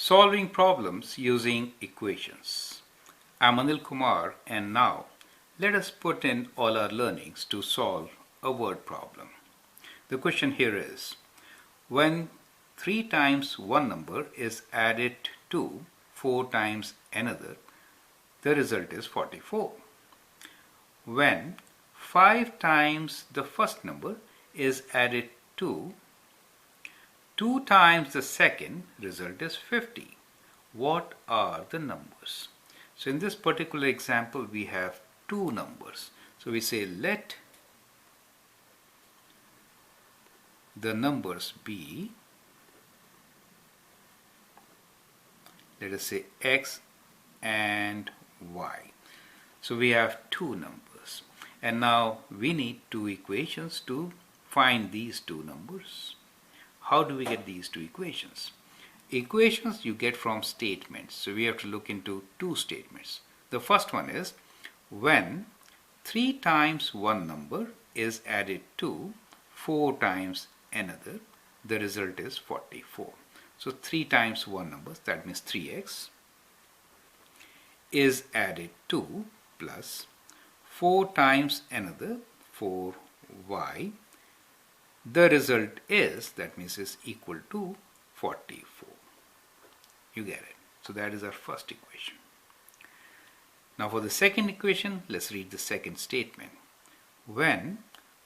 Solving problems using equations. I'm Anil Kumar, and now let us put in all our learnings to solve a word problem. The question here is, when 3 times one number is added to 4 times another, the result is 44. When 5 times the first number is added to 2 times the second, result is 50. What are the numbers? So in this particular example, we have two numbers. So we say let the numbers be, let us say x and y. So we have two numbers. And now we need two equations to find these two numbers. How do we get these two equations? Equations you get from statements. So we have to look into two statements. The first one is when 3 times one number is added to 4 times another, the result is 44. So 3 times one number, that means 3x, is added to plus 4 times another, 4y. The result is, that means is equal to 44. You get it. So that is our first equation. Now for the second equation, let's read the second statement. When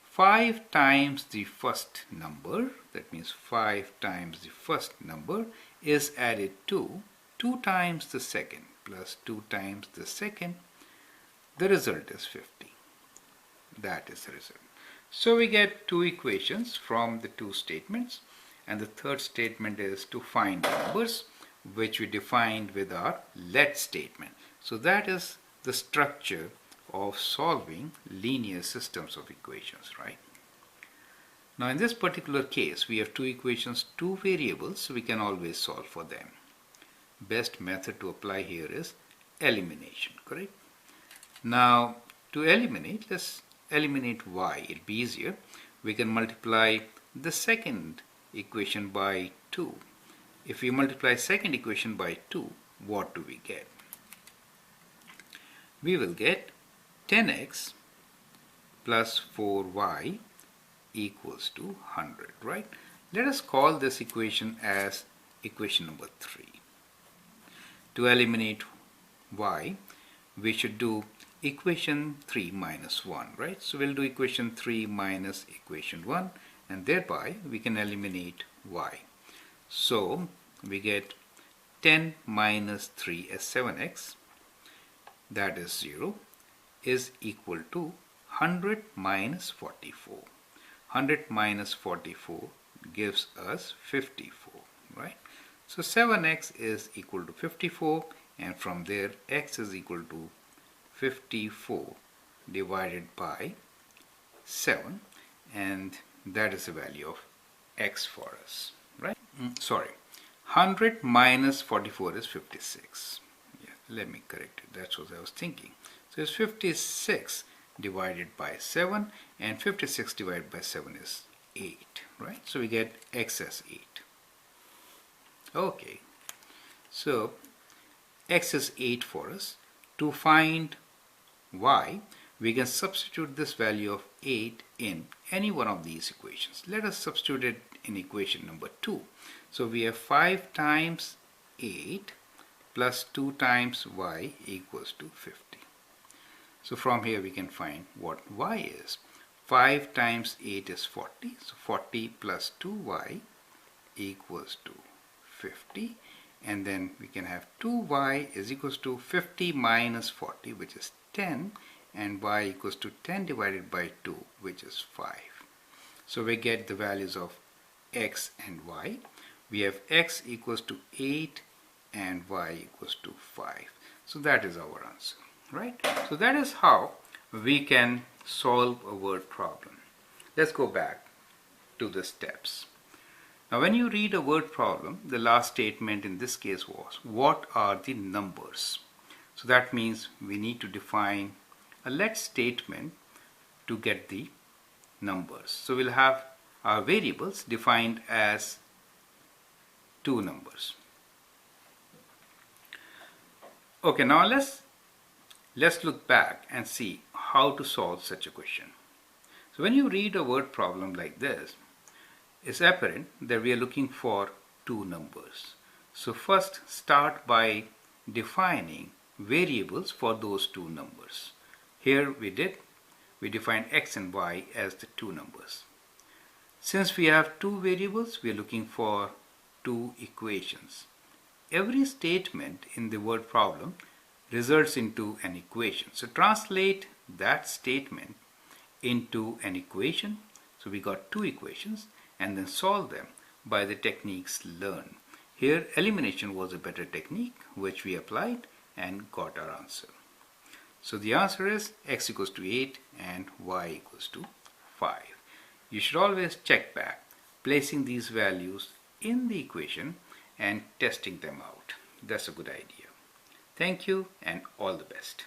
5 times the first number, that means 5 times the first number, is added to 2 times the second plus 2 times the second, the result is 50. That is the result. So we get two equations from the two statements, and the third statement is to find numbers, which we defined with our let statement. So that is the structure of solving linear systems of equations, right? Now in this particular case, we have two equations, two variables, so we can always solve for them. Best method to apply here is elimination, correct? Now to eliminate, let's eliminate y. It'll be easier. We can multiply the second equation by 2. If we multiply second equation by 2, what do we get? We will get 10x plus 4y equals to 100, right? Let us call this equation as equation number 3. To eliminate y, we should do equation 3 minus 1, right? So we'll do equation 3 minus equation 1, and thereby we can eliminate y. So we get 10 minus 3 as 7x, that is 0, is equal to 100 minus 44. 100 minus 44 gives us 54, right? So 7x is equal to 54, and from there x is equal to 54 divided by 7, and that is the value of x for us, right? Sorry, 100 minus 44 is 56. Yeah, let me correct it. That's what I was thinking. So it's 56 divided by 7, and 56 divided by 7 is 8, right? So we get x as 8. Okay, so x is 8 for us. To find y, we can substitute this value of 8 in any one of these equations. Let us substitute it in equation number 2. So we have 5 times 8 plus 2 times y equals to 50. So from here we can find what y is. 5 times 8 is 40. So 40 plus 2y equals to 50. And then we can have 2y is equals to 50 minus 40, which is 10, and y equals to 10 divided by 2, which is 5. So we get the values of x and y. We have x equals to 8 and y equals to 5. So that is our answer, right? So that is how we can solve a word problem. Let's go back to the steps. Now when you read a word problem, the last statement in this case was, what are the numbers? So that means we need to define a let statement to get the numbers. So we'll have our variables defined as two numbers. Okay, now let's look back and see how to solve such a question. So when you read a word problem like this, it's apparent that we are looking for two numbers. So first start by defining variables for those two numbers. Here we defined x and y as the two numbers. Since we have two variables, we are looking for two equations. Every statement in the word problem results into an equation. So translate that statement into an equation. So we got two equations and then solve them by the techniques learned. Here elimination was a better technique which we applied and got our answer. So the answer is x equals to 8 and y equals to 5. You should always check back, placing these values in the equation and testing them out. That's a good idea. Thank you and all the best.